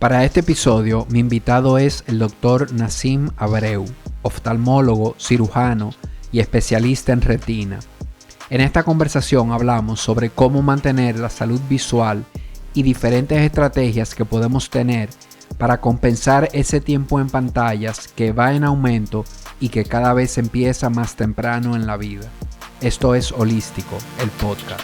Para este episodio, mi invitado es el Dr. Nassim Abreu, oftalmólogo, cirujano y especialista en retina. En esta conversación hablamos sobre cómo mantener la salud visual y diferentes estrategias que podemos tener para compensar ese tiempo en pantallas que va en aumento y que cada vez empieza más temprano en la vida. Esto es Holístico, el podcast.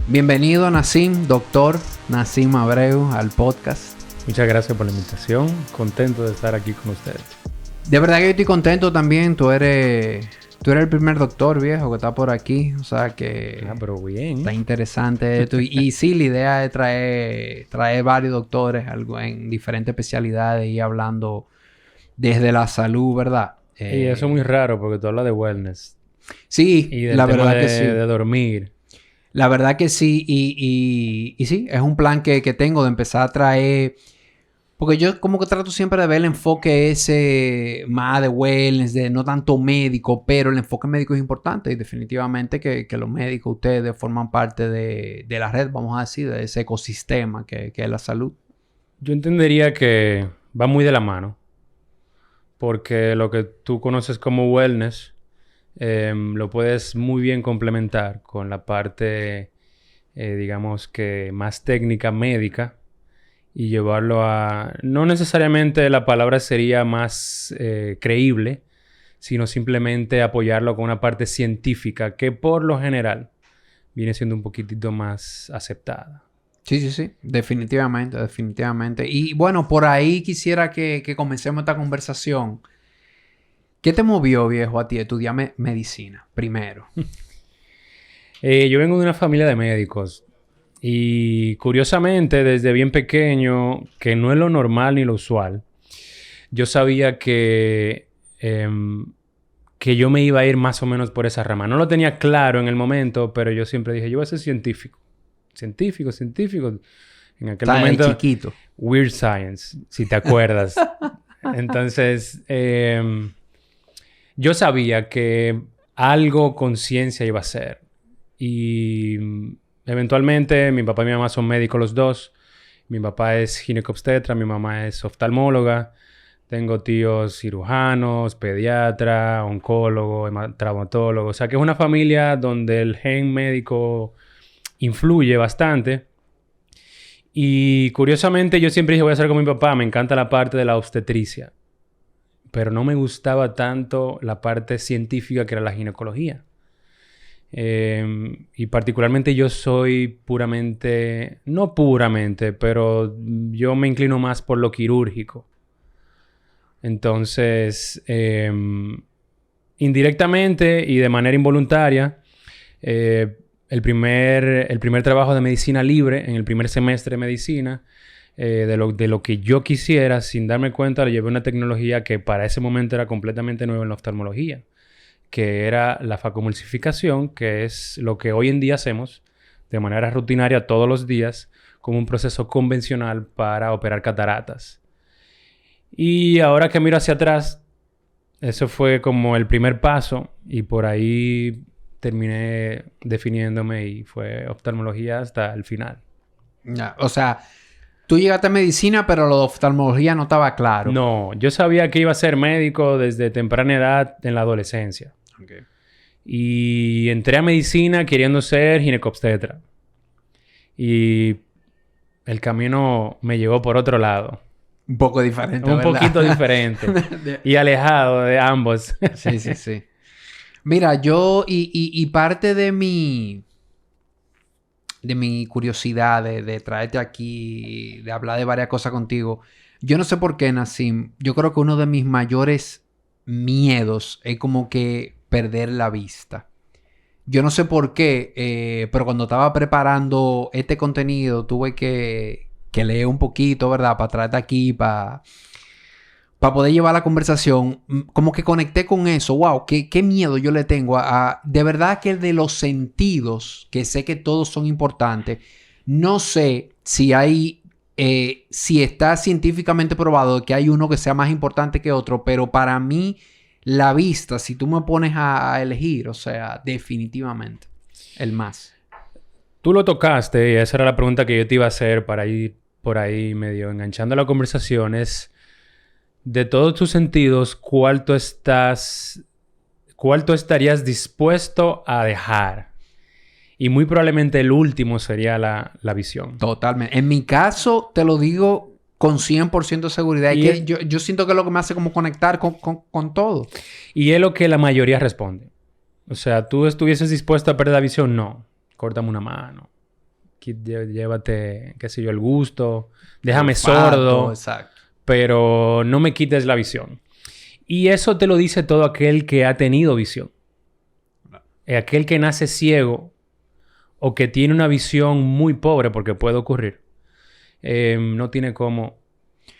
Bienvenido Nassim, doctor Nassim Abreu, al podcast. Muchas gracias por la invitación. Contento de estar aquí con ustedes. De verdad que yo estoy contento también. Tú eres el primer doctor, viejo, que está por aquí. O sea que... pero bien. Está interesante esto. Y sí, la idea es traer varios doctores algo en diferentes especialidades y hablando desde la salud, ¿verdad? Y eso es muy raro porque tú hablas de wellness. Sí, y del la tema verdad que sí. De dormir. La verdad que sí. Y sí, es un plan que tengo de empezar a traer... Porque yo como que trato siempre de ver el enfoque ese más de wellness, de no tanto médico, pero el enfoque médico es importante y definitivamente que los médicos, ustedes forman parte de la red, vamos a decir, de ese ecosistema que es la salud. Yo entendería que va muy de la mano. Porque lo que tú conoces como wellness lo puedes muy bien complementar con la parte, digamos que más técnica médica. Y llevarlo a... No necesariamente la palabra sería más creíble, sino simplemente apoyarlo con una parte científica que por lo general viene siendo un poquitito más aceptada. Sí. Definitivamente. Y bueno, por ahí quisiera que comencemos esta conversación. ¿Qué te movió, viejo, a ti estudiar medicina primero? Yo vengo de una familia de médicos. Y curiosamente, desde bien pequeño, que no es lo normal ni lo usual, yo sabía que yo me iba a ir más o menos por esa rama. No lo tenía claro en el momento, pero yo siempre dije, yo voy a ser científico. Científico. En aquel momento... chiquito. Weird Science, si te acuerdas. Entonces, yo sabía que algo con ciencia iba a ser. Y... eventualmente, mi papá y mi mamá son médicos los dos. Mi papá es ginecobstetra, mi mamá es oftalmóloga. Tengo tíos cirujanos, pediatra, oncólogo, traumatólogo. O sea, que es una familia donde el gen médico influye bastante. Y curiosamente, yo siempre dije, voy a ser como mi papá. Me encanta la parte de la obstetricia. Pero no me gustaba tanto la parte científica que era la ginecología. Y particularmente yo soy puramente... No puramente, pero yo me inclino más por lo quirúrgico. Entonces, indirectamente y de manera involuntaria, el primer trabajo de medicina libre en el primer semestre de medicina, de lo que yo quisiera, sin darme cuenta, le llevé una tecnología que para ese momento era completamente nueva en la oftalmología, que era la facomulsificación, que es lo que hoy en día hacemos de manera rutinaria todos los días como un proceso convencional para operar cataratas. Y ahora que miro hacia atrás, eso fue como el primer paso y por ahí terminé definiéndome y fue oftalmología hasta el final. Ya, o sea, tú llegaste a medicina, pero lo de oftalmología no estaba claro. No, yo sabía que iba a ser médico desde temprana edad en la adolescencia. Okay. Y entré a medicina queriendo ser ginecobstetra. Y el camino me llevó por otro lado. Un poco diferente, Un ¿verdad? poquito diferente. Y alejado de ambos. Sí. Mira, yo... Y parte de mi curiosidad de traerte aquí, de hablar de varias cosas contigo. Yo no sé por qué, Nassim. Yo creo que uno de mis mayores miedos es como que perder la vista. Yo no sé por qué, pero cuando estaba preparando este contenido tuve que leer un poquito, ¿verdad? Para traerte aquí, para poder llevar la conversación. Como que conecté con eso. ¡Wow! ¿Qué miedo yo le tengo de verdad que de los sentidos, que sé que todos son importantes, no sé si hay... si está científicamente probado que hay uno que sea más importante que otro, pero para mí la vista, si tú me pones a elegir, o sea, definitivamente el más. Tú lo tocaste y esa era la pregunta que yo te iba a hacer para ir por ahí medio enganchando la conversación. Es, de todos tus sentidos, ¿cuál tú estarías dispuesto a dejar? Y muy probablemente el último sería la visión. Totalmente. En mi caso, te lo digo con 100% de seguridad. Y Es que yo siento que es lo que me hace como conectar con todo. Y es lo que la mayoría responde. O sea, ¿tú estuvieses dispuesto a perder la visión? No. Córtame una mano. Llévate, qué sé yo, el gusto. Déjame Olfato, sordo. exacto. Pero no me quites la visión. Y eso te lo dice todo aquel que ha tenido visión. Aquel que nace ciego o que tiene una visión muy pobre, porque puede ocurrir, no tiene cómo...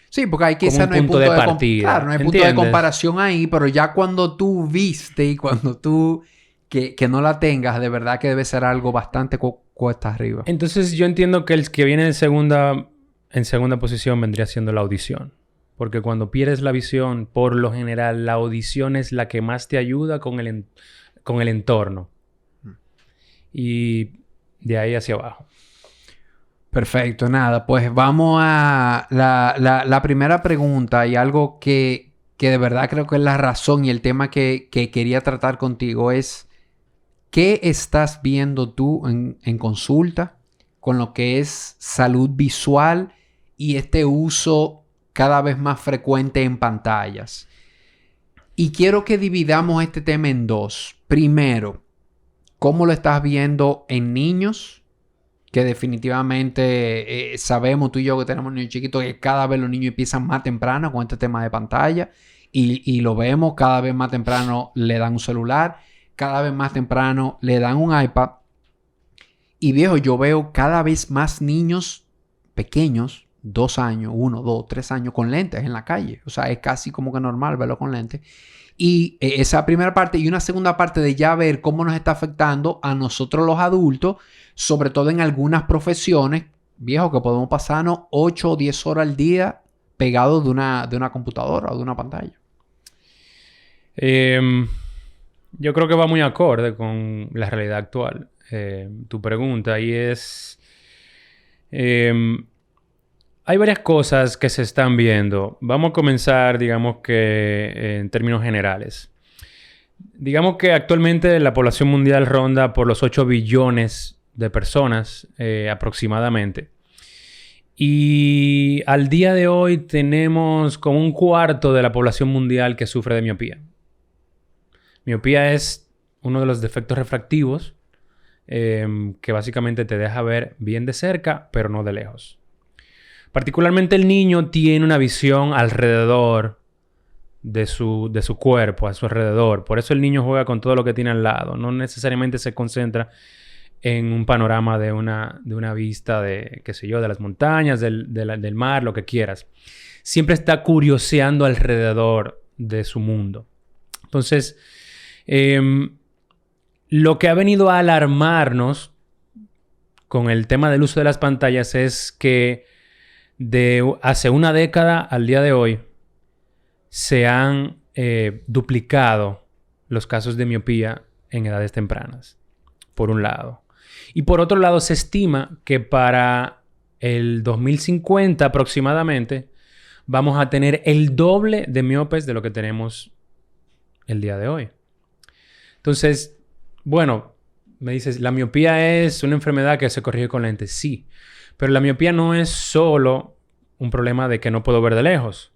Sí, porque ahí como quizás un no hay punto de partida. claro, no hay punto de ¿Entiendes? comparación ahí, pero ya cuando tú viste y cuando tú que no la tengas, de verdad que debe ser algo bastante cuesta arriba. Entonces yo entiendo que el que viene en segunda posición vendría siendo la audición. Porque cuando pierdes la visión, por lo general, la audición es la que más te ayuda con el entorno. Y de ahí hacia abajo. Perfecto, nada, pues vamos a la primera pregunta y algo que de verdad creo que es la razón y el tema que quería tratar contigo es ¿qué estás viendo tú en consulta con lo que es salud visual y este uso cada vez más frecuente en pantallas? Y quiero que dividamos este tema en dos. Primero, ¿cómo lo estás viendo en niños? Que definitivamente sabemos tú y yo que tenemos niños chiquitos que cada vez los niños empiezan más temprano con este tema de pantalla y lo vemos cada vez más temprano le dan un celular, cada vez más temprano le dan un iPad y viejo, yo veo cada vez más niños pequeños, 2 años, 1, 2, 3 años con lentes en la calle, o sea, es casi como que normal verlo con lentes. Y esa primera parte y una segunda parte de ya ver cómo nos está afectando a nosotros los adultos, sobre todo en algunas profesiones, viejo, que podemos pasarnos 8 o 10 horas al día pegados de una computadora o de una pantalla. Yo creo que va muy acorde con la realidad actual. Tu pregunta y es... hay varias cosas que se están viendo. Vamos a comenzar, digamos que en términos generales. Digamos que actualmente la población mundial ronda por los 8 billones de personas aproximadamente. Y al día de hoy tenemos como un cuarto de la población mundial que sufre de miopía. Miopía es uno de los defectos refractivos que básicamente te deja ver bien de cerca, pero no de lejos. Particularmente el niño tiene una visión alrededor de su cuerpo, a su alrededor. Por eso el niño juega con todo lo que tiene al lado. No necesariamente se concentra en un panorama de una vista de, qué sé yo, de las montañas, del mar, lo que quieras. Siempre está curioseando alrededor de su mundo. Entonces, lo que ha venido a alarmarnos con el tema del uso de las pantallas es que de hace una década al día de hoy se han duplicado los casos de miopía en edades tempranas, por un lado. Y por otro lado, se estima que para el 2050 aproximadamente vamos a tener el doble de miopes de lo que tenemos el día de hoy. Entonces, bueno, me dices, la miopía es una enfermedad que se corrige con lentes. Sí, pero la miopía no es solo un problema de que no puedo ver de lejos.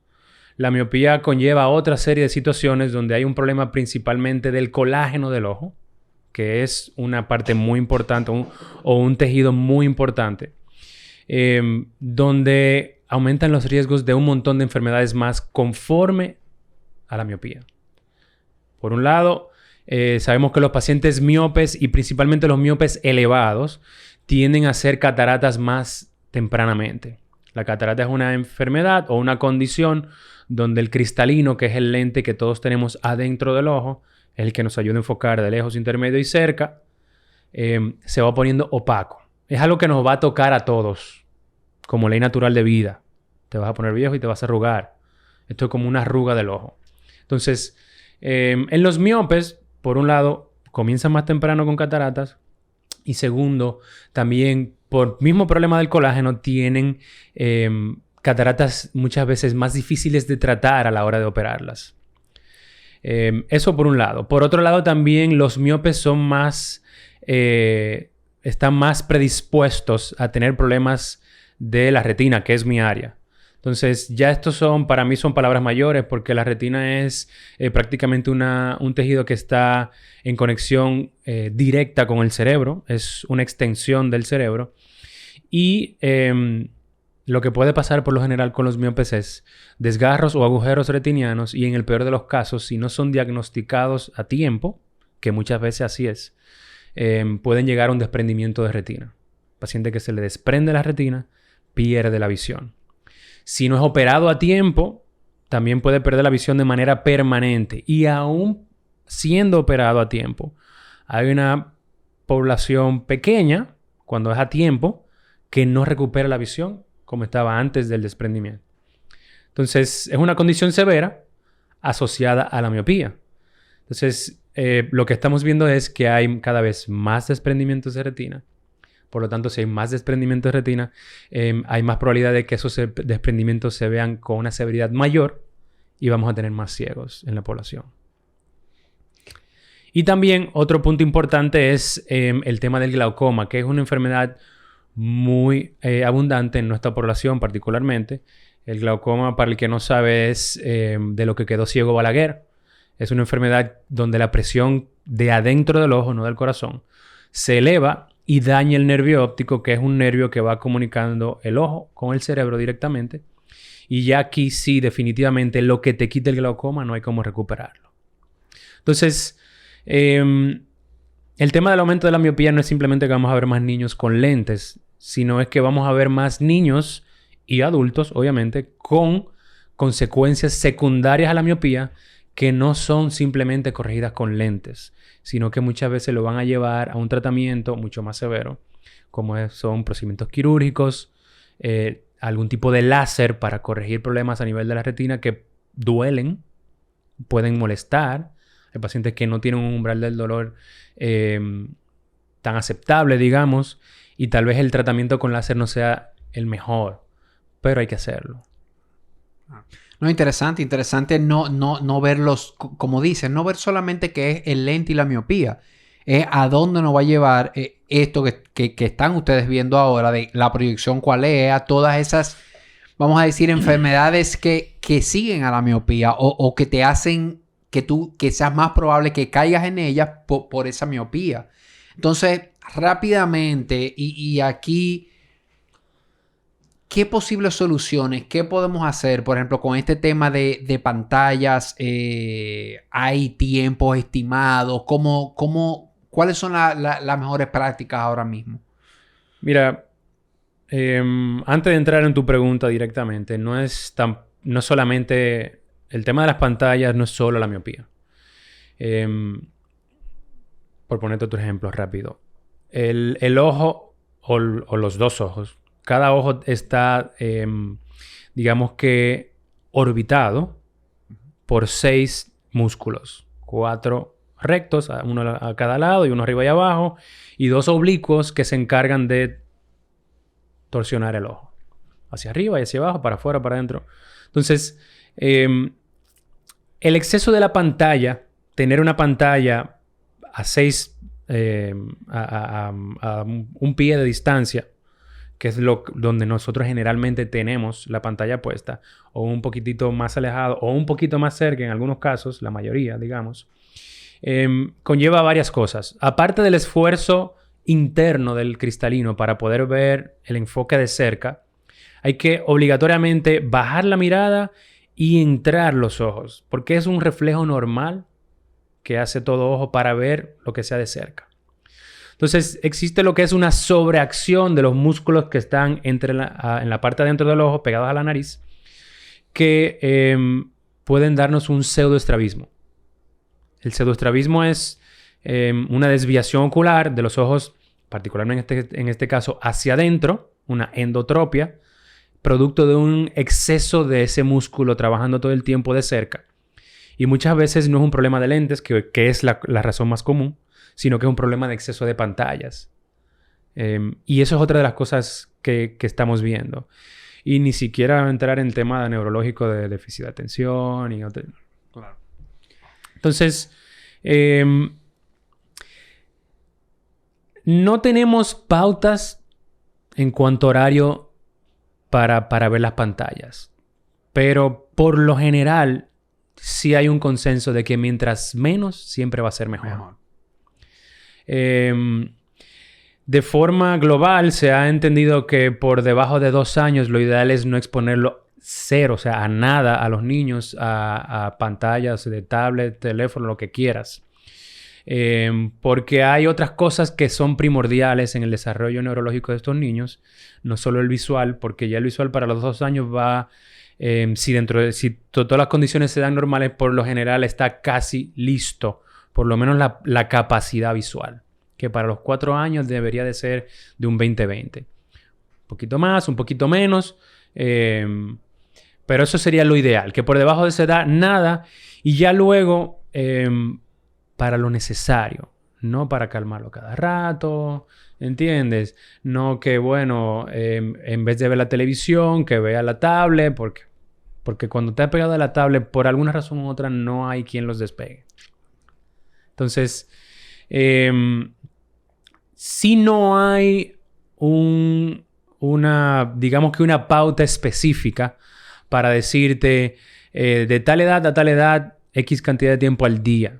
La miopía conlleva otra serie de situaciones donde hay un problema principalmente del colágeno del ojo, que es una parte muy importante o un tejido muy importante, donde aumentan los riesgos de un montón de enfermedades más conforme a la miopía. Por un lado, sabemos que los pacientes miopes y principalmente los miopes elevados tienden a hacer cataratas más tempranamente. La catarata es una enfermedad o una condición donde el cristalino, que es el lente que todos tenemos adentro del ojo, es el que nos ayuda a enfocar de lejos, intermedio y cerca, se va poniendo opaco. Es algo que nos va a tocar a todos, como ley natural de vida. Te vas a poner viejo y te vas a arrugar. Esto es como una arruga del ojo. Entonces, en los miopes, por un lado, comienzan más temprano con cataratas Y segundo, también por mismo problema del colágeno tienen cataratas muchas veces más difíciles de tratar a la hora de operarlas. Eso por un lado. Por otro lado, también los miopes son más... están más predispuestos a tener problemas de la retina, que es mi área. Entonces, ya estos para mí son palabras mayores porque la retina es prácticamente un tejido que está en conexión directa con el cerebro. Es una extensión del cerebro. Y lo que puede pasar por lo general con los miopes es desgarros o agujeros retinianos y en el peor de los casos, si no son diagnosticados a tiempo, que muchas veces así es, pueden llegar a un desprendimiento de retina. Paciente que se le desprende la retina pierde la visión. Si no es operado a tiempo, también puede perder la visión de manera permanente. Y aún siendo operado a tiempo, hay una población pequeña, cuando es a tiempo, que no recupera la visión como estaba antes del desprendimiento. Entonces, es una condición severa asociada a la miopía. Entonces, lo que estamos viendo es que hay cada vez más desprendimientos de retina. Por lo tanto, si hay más desprendimientos de retina, hay más probabilidad de que esos desprendimientos se vean con una severidad mayor y vamos a tener más ciegos en la población. Y también otro punto importante es el tema del glaucoma, que es una enfermedad muy abundante en nuestra población particularmente. El glaucoma, para el que no sabe, es de lo que quedó ciego Balaguer. Es una enfermedad donde la presión de adentro del ojo, no del corazón, se eleva y daña el nervio óptico, que es un nervio que va comunicando el ojo con el cerebro directamente. Y ya aquí sí, definitivamente, lo que te quita el glaucoma no hay cómo recuperarlo. Entonces, el tema del aumento de la miopía no es simplemente que vamos a ver más niños con lentes, sino es que vamos a ver más niños y adultos, obviamente, con consecuencias secundarias a la miopía que no son simplemente corregidas con lentes, sino que muchas veces lo van a llevar a un tratamiento mucho más severo, como son procedimientos quirúrgicos, algún tipo de láser para corregir problemas a nivel de la retina que duelen, pueden molestar. Hay pacientes que no tienen un umbral del dolor tan aceptable, digamos, y tal vez el tratamiento con láser no sea el mejor, pero hay que hacerlo. No, interesante no verlos, como dicen, no ver solamente que es el lente y la miopía. Es a dónde nos va a llevar esto que están ustedes viendo ahora, de la proyección cuál es, a todas esas, vamos a decir, enfermedades que siguen a la miopía o que te hacen que seas más probable que caigas en ellas por esa miopía. Entonces, rápidamente, y aquí... ¿Qué posibles soluciones? ¿Qué podemos hacer? Por ejemplo, con este tema de pantallas, ¿hay tiempos estimados? ¿Cuáles son las mejores prácticas ahora mismo? Mira, antes de entrar en tu pregunta directamente, no solamente... El tema de las pantallas no es solo la miopía. Por ponerte otro ejemplo rápido. El ojo o los dos ojos. Cada ojo está, digamos que, orbitado por 6 músculos. 4 rectos, uno a cada lado y uno arriba y abajo. Y 2 oblicuos que se encargan de torsionar el ojo. Hacia arriba y hacia abajo, para afuera, para adentro. Entonces, el exceso de la pantalla, tener una pantalla a 6, a un pie de distancia, que es donde nosotros generalmente tenemos la pantalla puesta, o un poquitito más alejado, o un poquito más cerca en algunos casos, la mayoría, digamos, conlleva varias cosas. Aparte del esfuerzo interno del cristalino para poder ver el enfoque de cerca, hay que obligatoriamente bajar la mirada y entrar los ojos, porque es un reflejo normal que hace todo ojo para ver lo que sea de cerca. Entonces, existe lo que es una sobreacción de los músculos que están en la parte de adentro del ojo, pegados a la nariz, que pueden darnos un pseudoestrabismo. El pseudoestrabismo es una desviación ocular de los ojos, particularmente en este caso, hacia adentro, una endotropia, producto de un exceso de ese músculo trabajando todo el tiempo de cerca. Y muchas veces no es un problema de lentes, que es la razón más común, sino que es un problema de exceso de pantallas. Y eso es otra de las cosas que estamos viendo. Y ni siquiera entrar en tema neurológico de déficit de atención. Claro. Entonces, no tenemos pautas en cuanto a horario para ver las pantallas. Pero por lo general, sí hay un consenso de que mientras menos, siempre va a ser mejor. De forma global, se ha entendido que por debajo de 2 años lo ideal es no exponerlo cero, o sea, a nada a los niños, a pantallas de tablet, teléfono, lo que quieras. Porque hay otras cosas que son primordiales en el desarrollo neurológico de estos niños, no solo el visual, porque ya el visual para los 2 años va, si todas las condiciones se dan normales, por lo general está casi listo, por lo menos la capacidad visual, que para los 4 años debería de ser de un 20-20. Un poquito más, un poquito menos, pero eso sería lo ideal, que por debajo de esa edad nada, y ya luego para lo necesario, no para calmarlo cada rato, ¿entiendes? No que, bueno, en vez de ver la televisión, que vea la tablet, porque cuando te has pegado a la tablet, por alguna razón u otra, no hay quien los despegue. Entonces, si no hay digamos que una pauta específica para decirte de tal edad a tal edad, X cantidad de tiempo al día.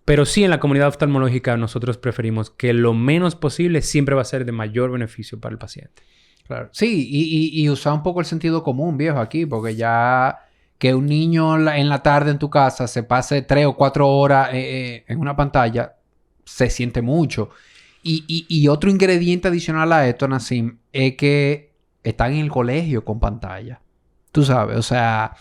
Pero sí, en la comunidad oftalmológica nosotros preferimos que lo menos posible siempre va a ser de mayor beneficio para el paciente. Claro. Sí, y usar un poco el sentido común, viejo, aquí, porque ya que un niño en la tarde en tu casa se pase 3 o 4 horas en una pantalla, se siente mucho. Y otro ingrediente adicional a esto, Nassim, es que están en el colegio con pantalla. Tú sabes, o sea,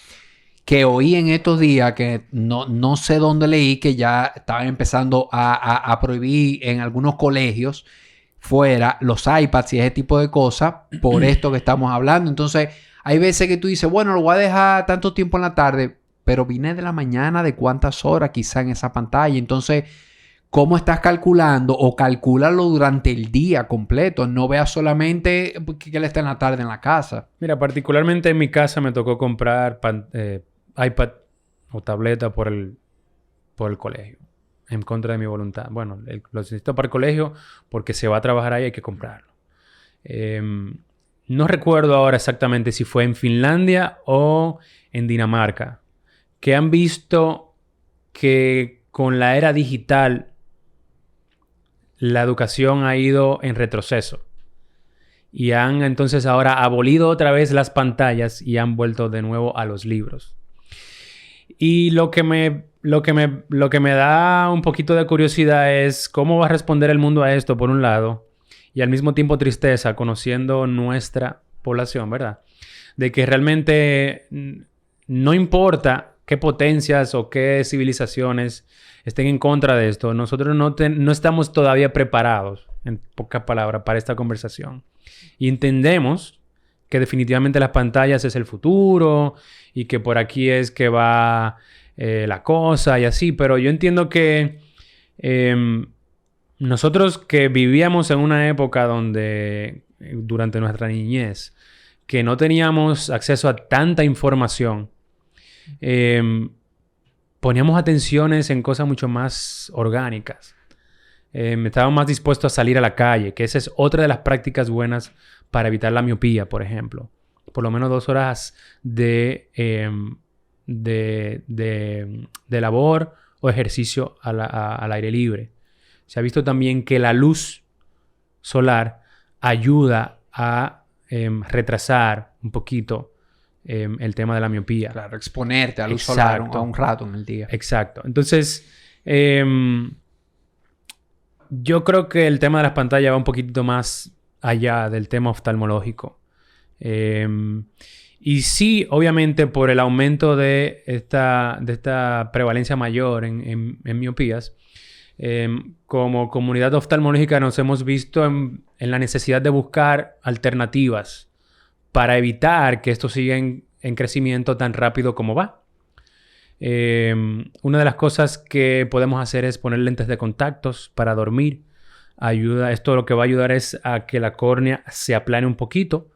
que oí en estos días que no sé dónde leí que ya estaban empezando a prohibir en algunos colegios fuera los iPads y ese tipo de cosas por esto que estamos hablando. Entonces, hay veces que tú dices, bueno, lo voy a dejar tanto tiempo en la tarde, pero vine de la mañana, de cuántas horas quizá en esa pantalla. Entonces, ¿cómo estás calculando? O calcúlalo durante el día completo. No veas solamente que él está en la tarde en la casa. Mira, particularmente en mi casa me tocó comprar iPad o tableta por el colegio. En contra de mi voluntad. Bueno, lo necesito para el colegio porque se va a trabajar ahí y hay que comprarlo. No recuerdo ahora exactamente si fue en Finlandia o en Dinamarca, que han visto que con la era digital la educación ha ido en retroceso. Y han entonces ahora abolido otra vez las pantallas y han vuelto de nuevo a los libros. Y lo que me da un poquito de curiosidad es cómo va a responder el mundo a esto, por un lado, y al mismo tiempo tristeza, conociendo nuestra población, ¿verdad? De que realmente no importa qué potencias o qué civilizaciones estén en contra de esto, nosotros no estamos todavía preparados, en pocas palabras, para esta conversación. Y entendemos que definitivamente las pantallas es el futuro y que por aquí es que va la cosa y así, pero yo entiendo que nosotros que vivíamos en una época donde, durante nuestra niñez, que no teníamos acceso a tanta información, poníamos atenciones en cosas mucho más orgánicas. Estábamos más dispuestos a salir a la calle, que esa es otra de las prácticas buenas para evitar la miopía, por ejemplo. Por lo menos 2 horas de labor o ejercicio al aire libre. Se ha visto también que la luz solar ayuda a retrasar un poquito el tema de la miopía. Claro, exponerte a luz solar a un rato en el día. Exacto. Entonces, yo creo que el tema de las pantallas va un poquito más allá del tema oftalmológico. Y sí, obviamente, por el aumento de esta prevalencia mayor en miopías, como comunidad oftalmológica nos hemos visto en la necesidad de buscar alternativas para evitar que esto siga en crecimiento tan rápido como va. Una de las cosas que podemos hacer es poner lentes de contactos para dormir Esto lo que va a ayudar es a que la córnea se aplane un poquito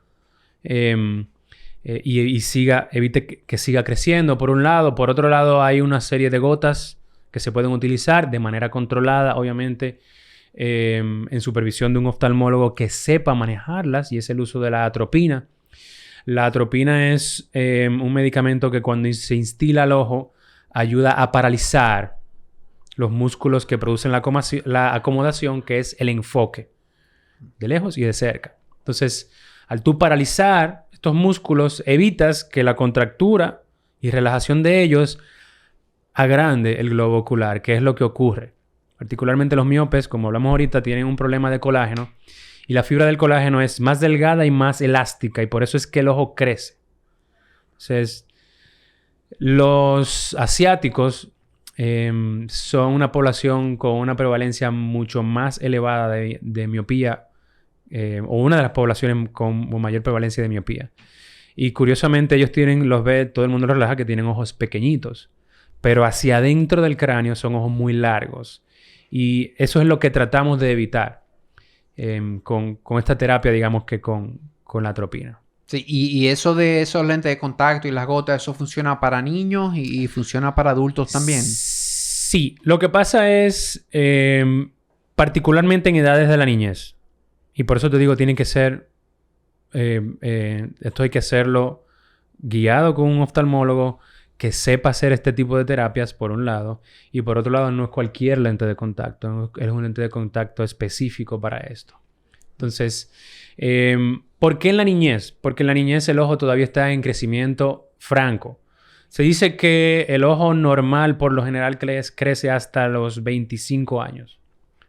y evite que siga creciendo, por un lado. Por otro lado, hay una serie de gotas que se pueden utilizar de manera controlada, obviamente, en supervisión de un oftalmólogo que sepa manejarlas, y es el uso de la atropina. La atropina es un medicamento que cuando se instila al ojo ayuda a paralizar los músculos que producen la acomodación, que es el enfoque, de lejos y de cerca. Entonces, al tú paralizar estos músculos, evitas que la contractura y relajación de ellos agrande el globo ocular, que es lo que ocurre. Particularmente los miopes, como hablamos ahorita, tienen un problema de colágeno, y la fibra del colágeno es más delgada y más elástica, y por eso es que el ojo crece. Entonces, los asiáticos son una población con una prevalencia mucho más elevada de miopía, o una de las poblaciones con mayor prevalencia de miopía. Y curiosamente ellos todo el mundo los relaja, que tienen ojos pequeñitos, pero hacia adentro del cráneo son ojos muy largos. Y eso es lo que tratamos de evitar con esta terapia, digamos que con la atropina. Sí, y eso de esos lentes de contacto y las gotas, ¿eso funciona para niños y funciona para adultos también? Sí, lo que pasa es particularmente en edades de la niñez. Y por eso te digo, tiene que ser... esto hay que hacerlo guiado con un oftalmólogo que sepa hacer este tipo de terapias, por un lado. Y por otro lado, no es cualquier lente de contacto. Es un lente de contacto específico para esto. Entonces, ¿por qué en la niñez? Porque en la niñez el ojo todavía está en crecimiento franco. Se dice que el ojo normal, por lo general, crece hasta los 25 años.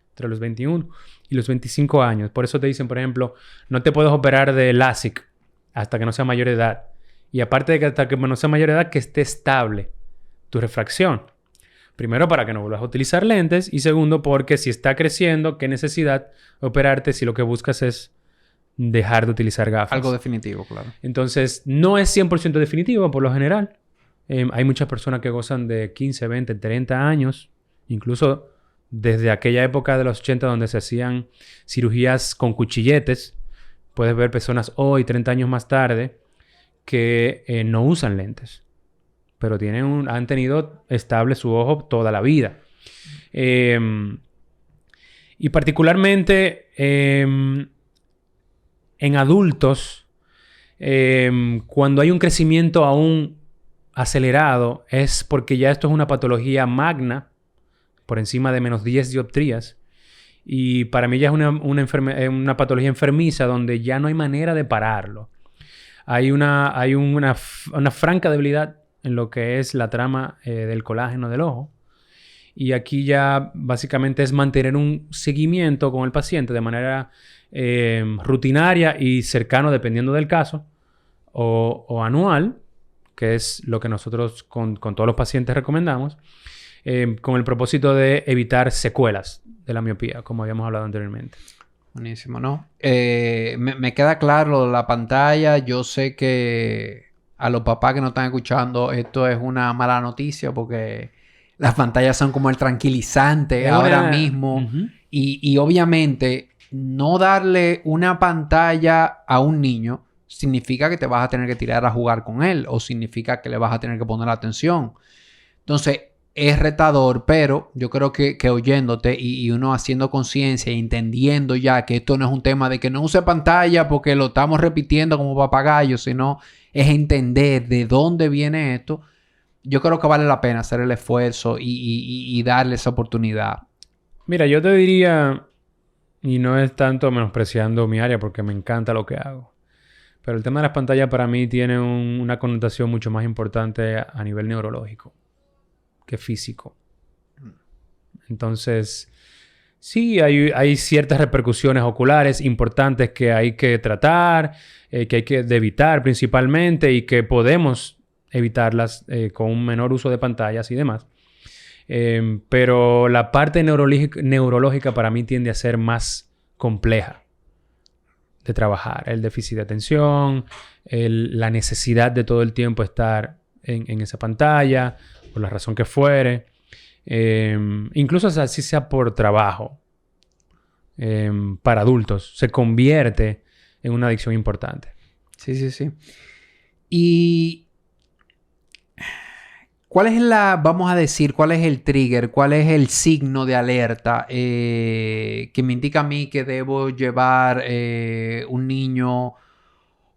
Entre los 21 y los 25 años. Por eso te dicen, por ejemplo, no te puedes operar de LASIK hasta que no sea mayor de edad. Y aparte de que hasta que no sea mayor de edad, que esté estable tu refracción. Primero, para que no vuelvas a utilizar lentes. Y segundo, porque si está creciendo, ¿qué necesidad operarte si lo que buscas es dejar de utilizar gafas? Algo definitivo, claro. Entonces, no es 100% definitivo por lo general. Hay muchas personas que gozan de 15, 20, 30 años. Incluso desde aquella época de los 80 donde se hacían cirugías con cuchilletes. Puedes ver personas hoy, 30 años más tarde, que no usan lentes, pero han tenido estable su ojo toda la vida. Y particularmente en adultos, cuando hay un crecimiento aún acelerado, es porque ya esto es una patología magna, por encima de menos 10 dioptrías. Y para mí ya es una patología enfermiza donde ya no hay manera de pararlo. Hay una franca debilidad en lo que es la trama del colágeno del ojo. Y aquí ya básicamente es mantener un seguimiento con el paciente de manera rutinaria y cercano, dependiendo del caso, o anual, que es lo que nosotros con todos los pacientes recomendamos, con el propósito de evitar secuelas de la miopía, como habíamos hablado anteriormente. Buenísimo, ¿no? Me queda claro lo de la pantalla. Yo sé que a los papás que nos están escuchando esto es una mala noticia porque las pantallas son como el tranquilizante ahora mismo. Uh-huh. Y obviamente no darle una pantalla a un niño significa que te vas a tener que tirar a jugar con él o significa que le vas a tener que poner atención. Entonces, es retador, pero yo creo que oyéndote y uno haciendo conciencia y entendiendo ya que esto no es un tema de que no use pantalla porque lo estamos repitiendo como papagayos, sino es entender de dónde viene esto. Yo creo que vale la pena hacer el esfuerzo y darle esa oportunidad. Mira, yo te diría, y no es tanto menospreciando mi área porque me encanta lo que hago, pero el tema de las pantallas para mí tiene una connotación mucho más importante a nivel neurológico que físico. Entonces, sí, hay ciertas repercusiones oculares importantes que hay que tratar, que hay que evitar principalmente y que podemos evitarlas con un menor uso de pantallas y demás. Pero la parte neurológica para mí tiende a ser más compleja de trabajar. El déficit de atención, la necesidad de todo el tiempo estar en esa pantalla, por la razón que fuere. Incluso así sea por trabajo. para adultos. Se convierte en una adicción importante. Sí, sí, sí. Y ¿cuál es vamos a decir, cuál es el trigger, cuál es el signo de alerta que me indica a mí que debo llevar un niño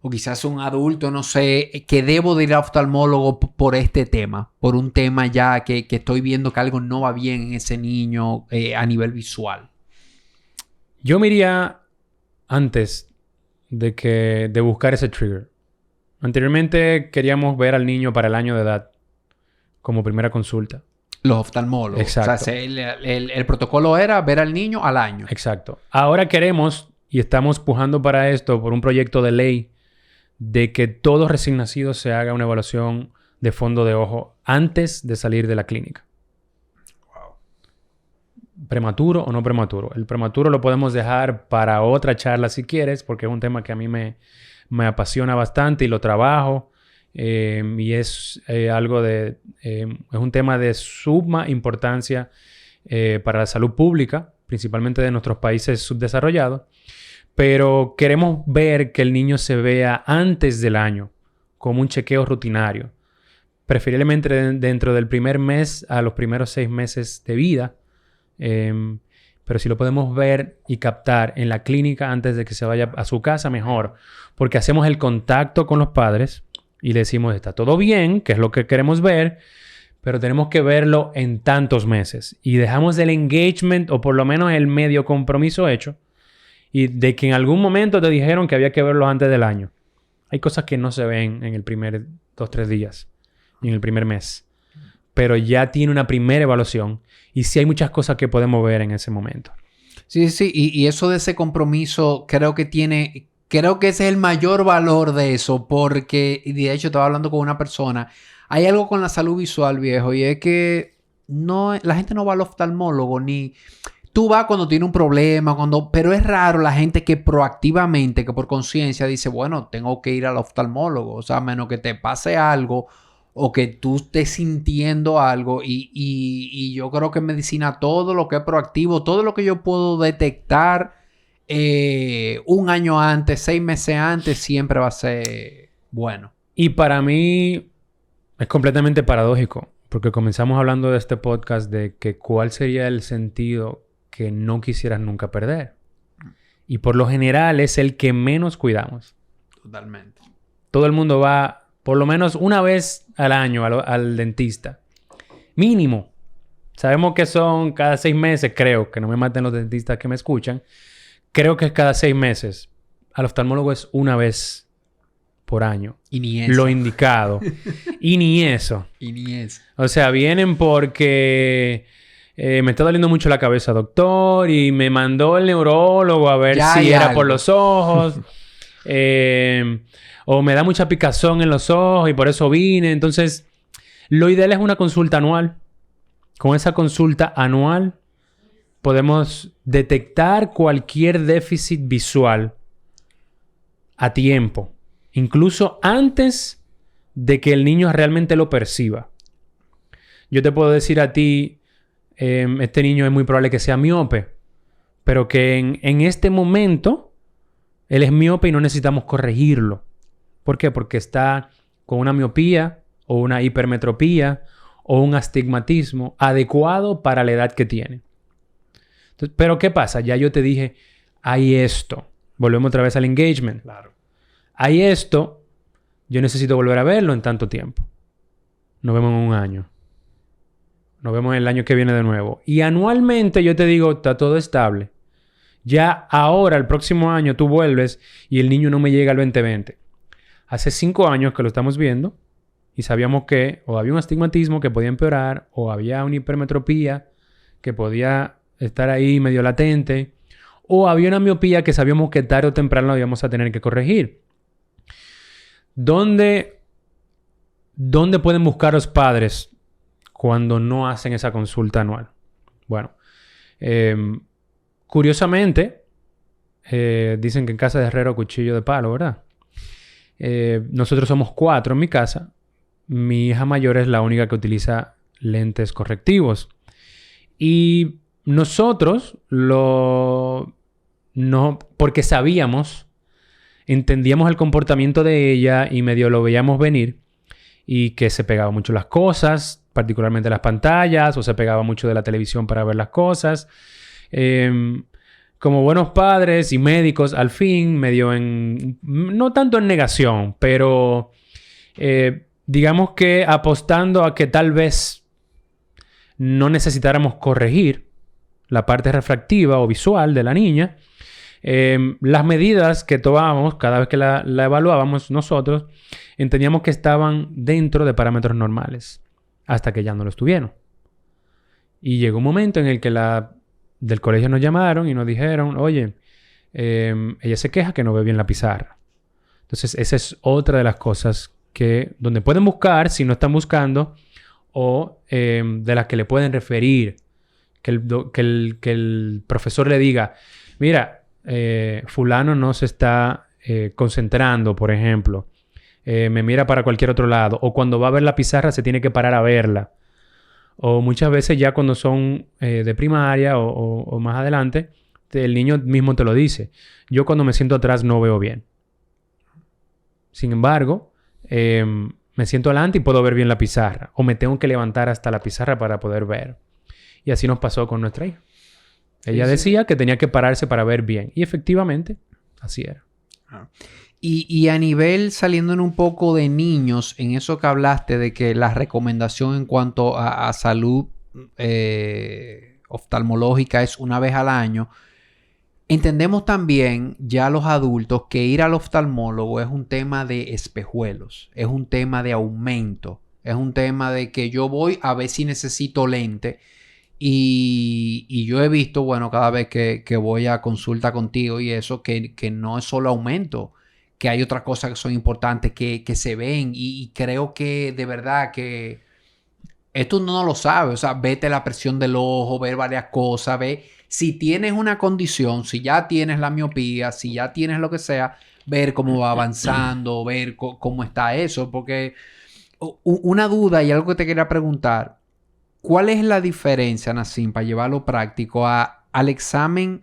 o quizás un adulto, no sé, que debo de ir al oftalmólogo por este tema, por un tema ya que estoy viendo que algo no va bien en ese niño a nivel visual? Yo me iría antes de buscar ese trigger. Anteriormente queríamos ver al niño para el año de edad como primera consulta. Los oftalmólogos. Exacto. O sea, el protocolo era ver al niño al año. Exacto. Ahora queremos, y estamos pujando para esto, por un proyecto de ley, de que todo recién nacido se haga una evaluación de fondo de ojo antes de salir de la clínica. Wow. ¿Prematuro o no prematuro? El prematuro lo podemos dejar para otra charla si quieres, porque es un tema que a mí me apasiona bastante y lo trabajo. Y es algo es un tema de suma importancia para la salud pública, principalmente de nuestros países subdesarrollados. Pero queremos ver que el niño se vea antes del año, como un chequeo rutinario. Preferiblemente dentro del primer mes a los primeros 6 meses de vida. Pero si lo podemos ver y captar en la clínica antes de que se vaya a su casa, mejor. Porque hacemos el contacto con los padres y le decimos, está todo bien, que es lo que queremos ver, pero tenemos que verlo en tantos meses. Y dejamos el engagement, o por lo menos el medio compromiso hecho, y de que en algún momento te dijeron que había que verlo antes del año. Hay cosas que no se ven en el primer 2-3 días, ni en el primer mes. Pero ya tiene una primera evaluación. Y sí hay muchas cosas que podemos ver en ese momento. Sí, sí. Y eso de ese compromiso creo que ese es el mayor valor de eso. Porque, y de hecho estaba hablando con una persona. Hay algo con la salud visual, viejo. Y es que la gente no va al oftalmólogo ni... Tú vas cuando tiene un problema, pero es raro la gente que proactivamente, que por conciencia dice, bueno, tengo que ir al oftalmólogo. O sea, a menos que te pase algo o que tú estés sintiendo algo. Y yo creo que en medicina todo lo que es proactivo, todo lo que yo puedo detectar un año antes, 6 meses antes, siempre va a ser bueno. Y para mí es completamente paradójico. Porque comenzamos hablando de este podcast de que cuál sería el sentido que no quisieras nunca perder. Y por lo general es el que menos cuidamos. Totalmente. Todo el mundo va por lo menos una vez al año al dentista. Mínimo. Sabemos que son cada 6 meses, creo. Que no me maten los dentistas que me escuchan. Creo que es cada 6 meses. Al oftalmólogo es una vez por año. Y ni eso. Lo indicado. Y ni eso. Y ni eso. O sea, vienen porque... me está doliendo mucho la cabeza, doctor, y me mandó el neurólogo a ver si era por los ojos. O me da mucha picazón en los ojos y por eso vine. Entonces, lo ideal es una consulta anual. Con esa consulta anual podemos detectar cualquier déficit visual a tiempo. Incluso antes de que el niño realmente lo perciba. Yo te puedo decir a ti... este niño es muy probable que sea miope, pero que en este momento él es miope y no necesitamos corregirlo. ¿Por qué? Porque está con una miopía o una hipermetropía o un astigmatismo adecuado para la edad que tiene. Entonces, pero ¿qué pasa? Ya yo te dije, hay esto. Volvemos otra vez al engagement. Claro. Hay esto. Yo necesito volver a verlo en tanto tiempo. Nos vemos en un año. Nos vemos el año que viene de nuevo. Y anualmente yo te digo, está todo estable. Ya ahora, el próximo año, tú vuelves y el niño no me llega al 2020. Hace 5 años que lo estamos viendo y sabíamos que o había un astigmatismo que podía empeorar o había una hipermetropía que podía estar ahí medio latente o había una miopía que sabíamos que tarde o temprano la íbamos a tener que corregir. ¿Dónde pueden buscar los padres cuando no hacen esa consulta anual? Bueno, curiosamente, dicen que en casa de herrero cuchillo de palo, ¿verdad? Nosotros somos 4 en mi casa. Mi hija mayor es la única que utiliza lentes correctivos. Y nosotros no, porque sabíamos, entendíamos el comportamiento de ella y medio lo veíamos venir y que se pegaba mucho las cosas, particularmente las pantallas, o se pegaba mucho de la televisión para ver las cosas. Como buenos padres y médicos, al fin, medio en... no tanto en negación, pero digamos que apostando a que tal vez no necesitáramos corregir la parte refractiva o visual de la niña, las medidas que tomábamos cada vez que la evaluábamos nosotros, entendíamos que estaban dentro de parámetros normales, hasta que ya no lo estuvieron. Y llegó un momento en el que del colegio nos llamaron y nos dijeron, oye, ella se queja que no ve bien la pizarra. Entonces, esa es otra de las cosas donde pueden buscar, si no están buscando, o de las que le pueden referir. Que el profesor le diga, mira, fulano no se está concentrando, por ejemplo. Me mira para cualquier otro lado. O cuando va a ver la pizarra se tiene que parar a verla. O muchas veces ya cuando son de primaria o más adelante, el niño mismo te lo dice. Yo cuando me siento atrás no veo bien. Sin embargo, me siento adelante y puedo ver bien la pizarra. O me tengo que levantar hasta la pizarra para poder ver. Y así nos pasó con nuestra hija. Ella decía que tenía que pararse para ver bien. Y efectivamente, así era. Y a nivel, saliendo en un poco de niños, en eso que hablaste de que la recomendación en cuanto a salud oftalmológica es una vez al año, entendemos también ya los adultos que ir al oftalmólogo es un tema de espejuelos, es un tema de aumento, es un tema de que yo voy a ver si necesito lente. Y yo he visto, bueno, cada vez que voy a consulta contigo y eso, que no es solo aumento, que hay otras cosas que son importantes, que se ven. Y creo que de verdad que esto no lo sabes. O sea, vete la presión del ojo, ver varias cosas, ve si tienes una condición, si ya tienes la miopía, si ya tienes lo que sea, ver cómo va avanzando, ver cómo está eso. Porque una duda y algo que te quería preguntar. ¿Cuál es la diferencia, Nassim, para llevarlo práctico al examen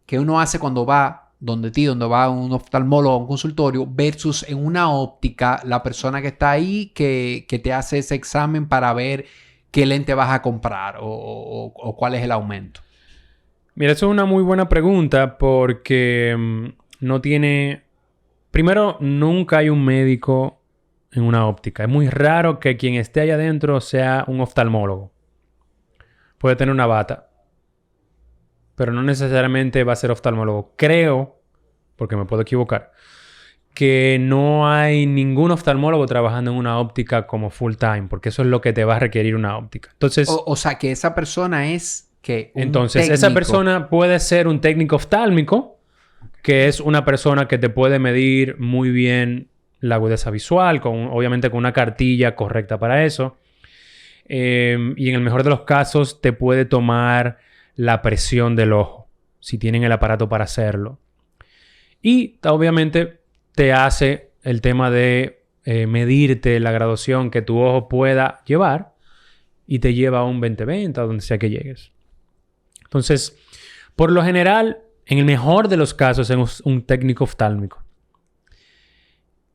que uno hace cuando va donde va a un oftalmólogo a un consultorio versus en una óptica la persona que está ahí que te hace ese examen para ver qué lente vas a comprar o cuál es el aumento? Mira, eso es una muy buena pregunta porque no tiene... Primero, nunca hay un médico en una óptica. Es muy raro que quien esté allá adentro sea un oftalmólogo. Puede tener una bata, pero no necesariamente va a ser oftalmólogo. Creo, porque me puedo equivocar, que no hay ningún oftalmólogo trabajando en una óptica como full time, porque eso es lo que te va a requerir una óptica. Entonces, o sea, que esa persona es que un entonces técnico. Esa persona puede ser un técnico oftálmico, que es una persona que te puede medir muy bien la agudeza visual, obviamente con una cartilla correcta para eso. Y en el mejor de los casos te puede tomar la presión del ojo, si tienen el aparato para hacerlo. Y obviamente te hace el tema de medirte la graduación que tu ojo pueda llevar y te lleva a un 20/20, a donde sea que llegues. Entonces, por lo general, en el mejor de los casos es un técnico oftálmico.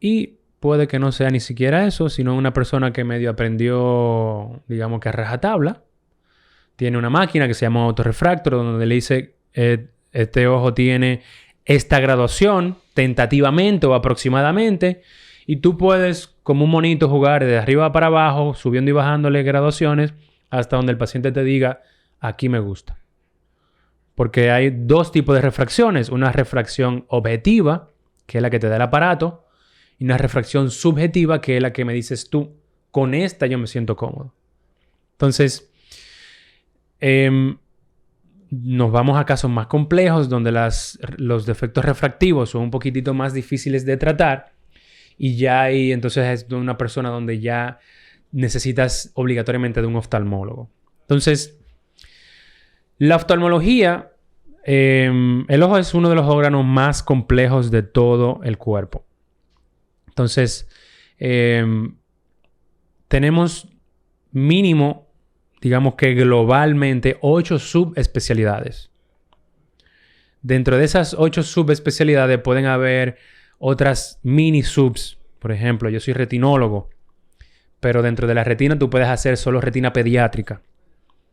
Y puede que no sea ni siquiera eso, sino una persona que medio aprendió, digamos que a rajatabla. Tiene una máquina que se llama autorrefractor, donde le dice, este ojo tiene esta graduación, tentativamente o aproximadamente. Y tú puedes, como un monito, jugar de arriba para abajo, subiendo y bajándole graduaciones, hasta donde el paciente te diga, aquí me gusta. Porque hay dos tipos de refracciones. Una refracción objetiva, que es la que te da el aparato, y una refracción subjetiva, que es la que me dices tú, con esta yo me siento cómodo. Entonces, nos vamos a casos más complejos, donde los defectos refractivos son un poquitito más difíciles de tratar, y ya ahí entonces es una persona donde ya necesitas obligatoriamente de un oftalmólogo. Entonces, la oftalmología, el ojo es uno de los órganos más complejos de todo el cuerpo. Entonces, tenemos mínimo, digamos que globalmente, 8 subespecialidades. Dentro de esas 8 subespecialidades pueden haber otras mini subs. Por ejemplo, yo soy retinólogo, pero dentro de la retina tú puedes hacer solo retina pediátrica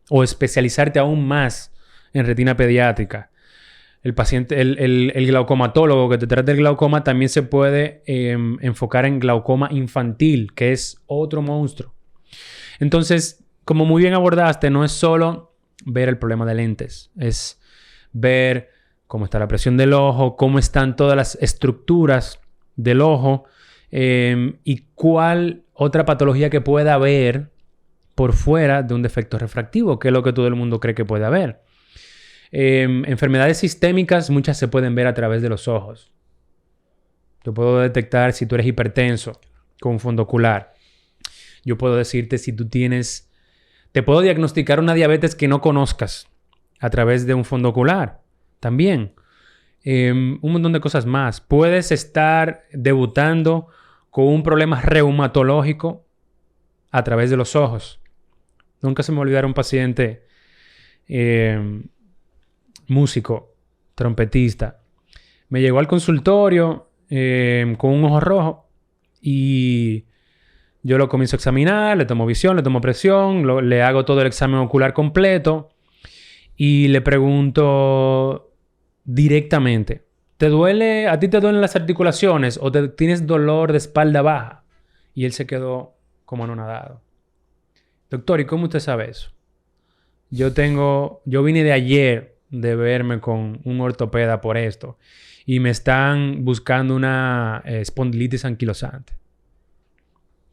o especializarte aún más en retina pediátrica. El paciente, el glaucomatólogo que te trata el glaucoma también se puede enfocar en glaucoma infantil, que es otro monstruo. Entonces, como muy bien abordaste, no es solo ver el problema de lentes, es ver cómo está la presión del ojo, cómo están todas las estructuras del ojo y cuál otra patología que pueda haber por fuera de un defecto refractivo, que es lo que todo el mundo cree que puede haber. Enfermedades sistémicas, muchas se pueden ver a través de los ojos. Yo puedo detectar si tú eres hipertenso con un fondo ocular. Yo puedo decirte si tú tienes... Te puedo diagnosticar una diabetes que no conozcas a través de un fondo ocular. También. Un montón de cosas más. Puedes estar debutando con un problema reumatológico a través de los ojos. Nunca se me olvidará un paciente músico, trompetista. Me llegó al consultorio con un ojo rojo y yo lo comienzo a examinar, le tomo visión, le tomo presión, le hago todo el examen ocular completo y le pregunto directamente, ¿a ti te duelen las articulaciones o tienes dolor de espalda baja? Y él se quedó como anonadado. Doctor, ¿y cómo usted sabe eso? Yo vine de ayer de verme con un ortopeda por esto y me están buscando una espondilitis anquilosante,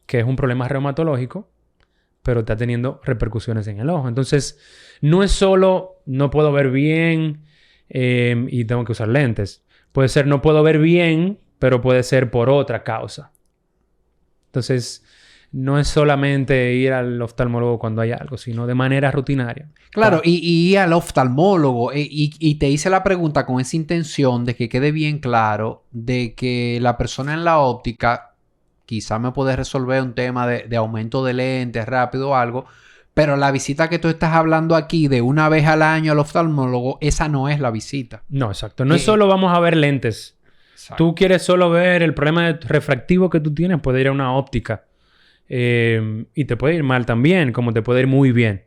que es un problema reumatológico, pero está teniendo repercusiones en el ojo. Entonces, no es solo no puedo ver bien y tengo que usar lentes. Puede ser no puedo ver bien, pero puede ser por otra causa. Entonces, no es solamente ir al oftalmólogo cuando hay algo, sino de manera rutinaria. Claro, y al oftalmólogo. Y te hice la pregunta con esa intención de que quede bien claro de que la persona en la óptica quizá me puede resolver un tema de aumento de lentes rápido o algo, pero la visita que tú estás hablando aquí de una vez al año al oftalmólogo, esa no es la visita. No, exacto. No es solo vamos a ver lentes. Exacto. Tú quieres solo ver el problema refractivo que tú tienes, puedes ir a una óptica. Y te puede ir mal también, como te puede ir muy bien.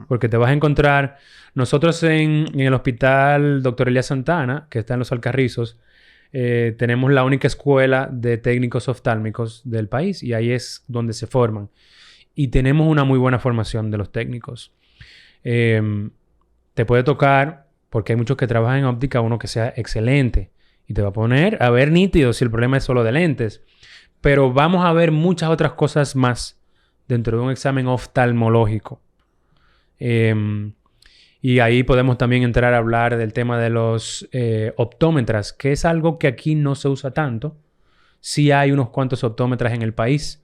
Porque te vas a encontrar... Nosotros en el hospital Dr. Elías Santana, que está en Los Alcarrizos, tenemos la única escuela de técnicos oftálmicos del país y ahí es donde se forman. Y tenemos una muy buena formación de los técnicos. Te puede tocar, porque hay muchos que trabajan en óptica, uno que sea excelente y te va a poner a ver nítido si el problema es solo de lentes. Pero vamos a ver muchas otras cosas más dentro de un examen oftalmológico. Y ahí podemos también entrar a hablar del tema de los optómetras, que es algo que aquí no se usa tanto. Sí hay unos cuantos optómetras en el país,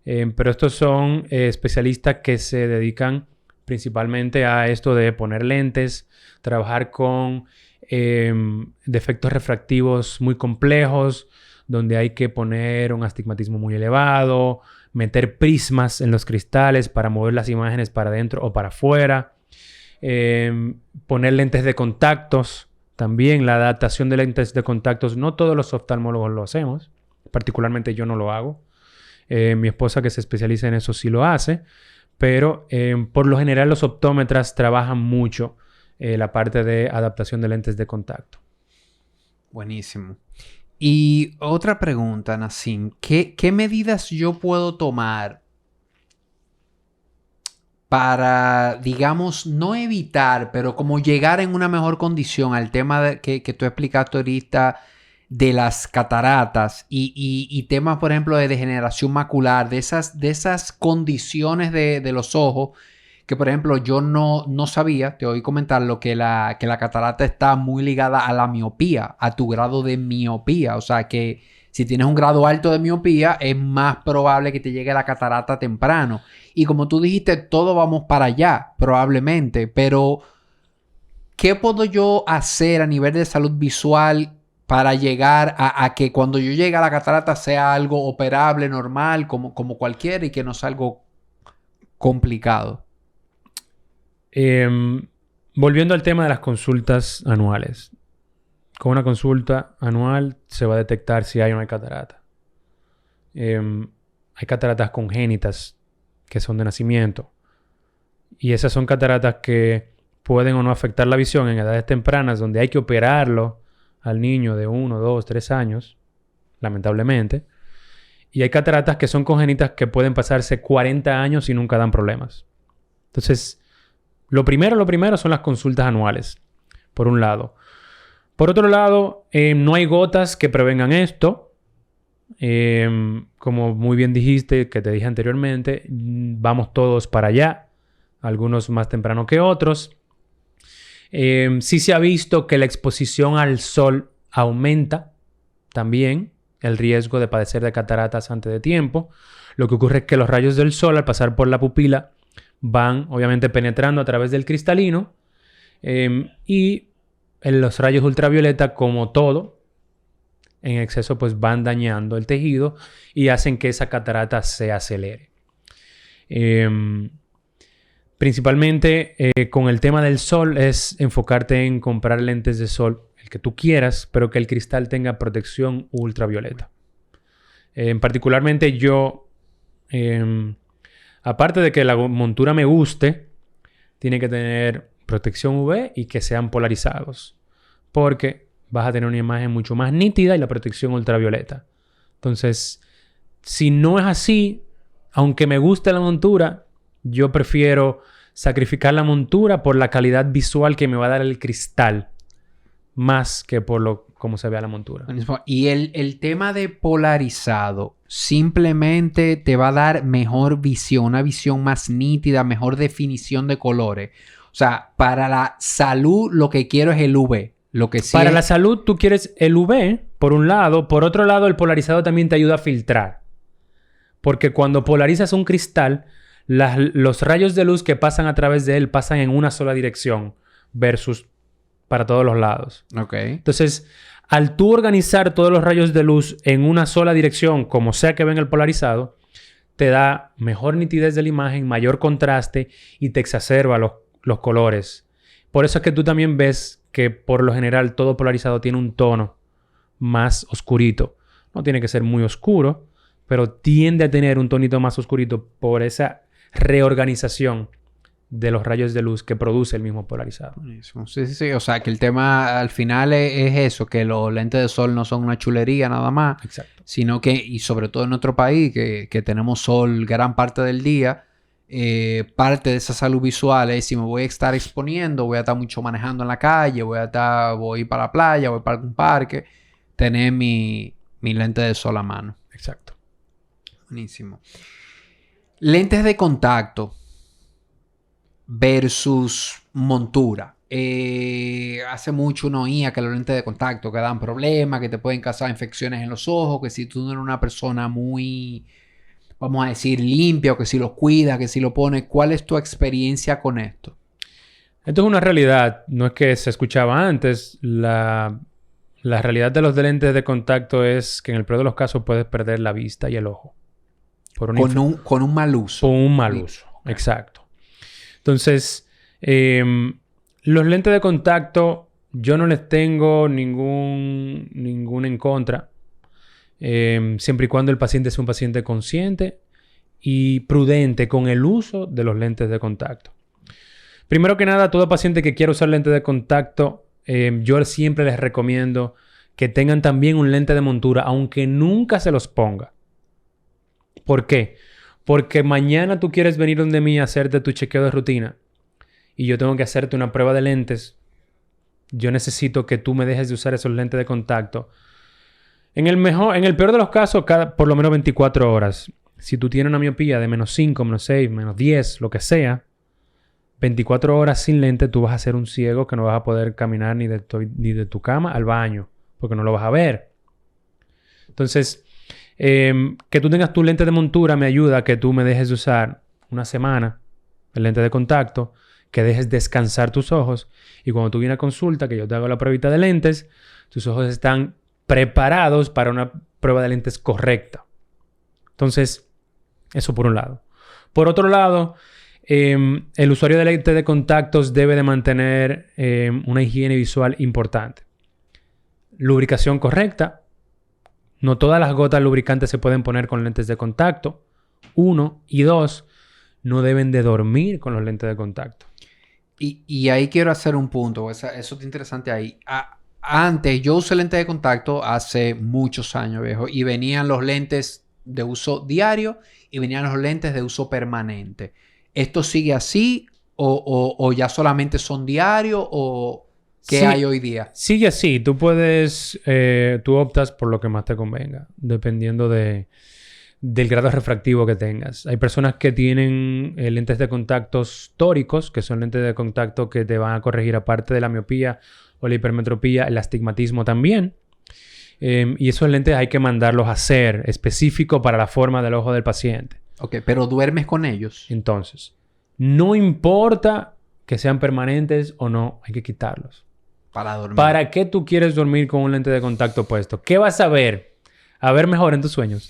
pero estos son especialistas que se dedican principalmente a esto de poner lentes, trabajar con defectos refractivos muy complejos, donde hay que poner un astigmatismo muy elevado, meter prismas en los cristales para mover las imágenes para adentro o para afuera, poner lentes de contactos, también la adaptación de lentes de contactos. No todos los oftalmólogos lo hacemos, particularmente yo no lo hago. Mi esposa, que se especializa en eso, sí lo hace, pero por lo general los optómetras trabajan mucho la parte de adaptación de lentes de contacto. Buenísimo. Y otra pregunta, Nassim. ¿Qué medidas yo puedo tomar para, digamos, no evitar, pero como llegar en una mejor condición al tema que tú explicaste ahorita de las cataratas y temas, por ejemplo, de degeneración macular, de esas condiciones de los ojos? Que, por ejemplo, yo no sabía, te oí comentarlo, que la catarata está muy ligada a la miopía, a tu grado de miopía. O sea, que si tienes un grado alto de miopía, es más probable que te llegue la catarata temprano. Y como tú dijiste, todos vamos para allá, probablemente. Pero, ¿qué puedo yo hacer a nivel de salud visual para llegar a que cuando yo llegue a la catarata sea algo operable, normal, como cualquiera, y que no sea algo complicado? Volviendo al tema de las consultas anuales. con una consulta anual se va a detectar si hay o no hay catarata. Hay cataratas congénitas que son de nacimiento. Y esas son cataratas que pueden o no afectar la visión en edades tempranas, donde hay que operarlo al niño de 1, 2, 3 años, lamentablemente. Y hay cataratas que son congénitas que pueden pasarse 40 años y nunca dan problemas. Entonces, lo primero son las consultas anuales, por un lado. Por otro lado, no hay gotas que prevengan esto. Como muy bien dijiste, que te dije anteriormente, vamos todos para allá. Algunos más temprano que otros. Sí se ha visto que la exposición al sol aumenta también el riesgo de padecer de cataratas antes de tiempo. Lo que ocurre es que los rayos del sol, al pasar por la pupila, van obviamente penetrando a través del cristalino. Y los rayos ultravioleta, como todo, en exceso pues van dañando el tejido y hacen que esa catarata se acelere. Principalmente con el tema del sol es enfocarte en comprar lentes de sol, el que tú quieras, pero que el cristal tenga protección ultravioleta. Particularmente yo, aparte de que la montura me guste, tiene que tener protección UV y que sean polarizados, porque vas a tener una imagen mucho más nítida y la protección ultravioleta. Entonces, si no es así, aunque me guste la montura, yo prefiero sacrificar la montura por la calidad visual que me va a dar el cristal, más que por cómo se vea la montura. Y el tema de polarizado simplemente te va a dar mejor visión, una visión más nítida, mejor definición de colores. O sea, para la salud lo que quiero es el UV. Lo que sí para es... la salud tú quieres el UV, por un lado. Por otro lado, el polarizado también te ayuda a filtrar. Porque cuando polarizas un cristal, los rayos de luz que pasan a través de él pasan en una sola dirección versus para todos los lados. Ok. Entonces, al tú organizar todos los rayos de luz en una sola dirección, como sea que ven el polarizado, te da mejor nitidez de la imagen, mayor contraste y te exacerba los colores. Por eso es que tú también ves que por lo general todo polarizado tiene un tono más oscurito. No tiene que ser muy oscuro, pero tiende a tener un tonito más oscurito por esa reorganización de los rayos de luz que produce el mismo polarizado. Sí, sí, sí. O sea, que el tema al final es eso, que los lentes de sol no son una chulería nada más. Exacto. Sino que, y sobre todo en nuestro país, que tenemos sol gran parte del día, parte de esa salud visual es si me voy a estar exponiendo, voy a estar mucho manejando en la calle, voy para la playa, voy para un parque, tener mi lente de sol a mano. Exacto. Buenísimo. Lentes de contacto versus montura. Hace mucho uno oía que los lentes de contacto que dan problemas, que te pueden causar infecciones en los ojos, que si tú no eres una persona muy, vamos a decir, limpia, o que si los cuidas, que si lo pones. ¿Cuál es tu experiencia con esto? Esto es una realidad. No es que se escuchaba antes. La realidad de los lentes de contacto es que en el peor de los casos puedes perder la vista y el ojo. Con un mal uso. Con un mal uso. Okay. Exacto. Entonces, los lentes de contacto yo no les tengo ningún en contra. Siempre y cuando el paciente sea un paciente consciente y prudente con el uso de los lentes de contacto. Primero que nada, todo paciente que quiera usar lentes de contacto, yo siempre les recomiendo que tengan también un lente de montura, aunque nunca se los ponga. ¿Por qué? Porque mañana tú quieres venir donde mí a hacerte tu chequeo de rutina y yo tengo que hacerte una prueba de lentes. Yo necesito que tú me dejes de usar esos lentes de contacto. En el peor de los casos, por lo menos 24 horas. Si tú tienes una miopía de -5, -6, -10, lo que sea, 24 horas sin lente, tú vas a ser un ciego que no vas a poder caminar ni de tu cama al baño, porque no lo vas a ver. Entonces, que tú tengas tu lente de montura me ayuda a que tú me dejes de usar una semana el lente de contacto, que dejes descansar tus ojos y cuando tú vienes a consulta, que yo te hago la pruebita de lentes, tus ojos están preparados para una prueba de lentes correcta. Entonces, eso por un lado. Por otro lado, el usuario de lentes de contactos debe de mantener una higiene visual importante. lubricación correcta. No todas las gotas lubricantes se pueden poner con lentes de contacto. 1. Y 2. No deben de dormir con los lentes de contacto. Y ahí quiero hacer un punto. Eso es interesante ahí. Antes, yo usé lentes de contacto hace muchos años, viejo. Y venían los lentes de uso diario y venían los lentes de uso permanente. ¿Esto sigue así? ¿O ya solamente son diarios? ¿O qué Sí, hay hoy día? sigue así. Tú puedes... tú optas por lo que más te convenga. Dependiendo del grado refractivo que tengas. Hay personas que tienen lentes de contactos tóricos, que son lentes de contacto que te van a corregir, aparte de la miopía o la hipermetropía, el astigmatismo también. Y esos lentes hay que mandarlos a hacer específico para la forma del ojo del paciente. Ok, pero ¿duermes con ellos? Entonces, no importa que sean permanentes o no, hay que quitarlos. Para dormir. ¿Para qué tú quieres dormir con un lente de contacto puesto? ¿Qué vas a ver? A ver mejor en tus sueños.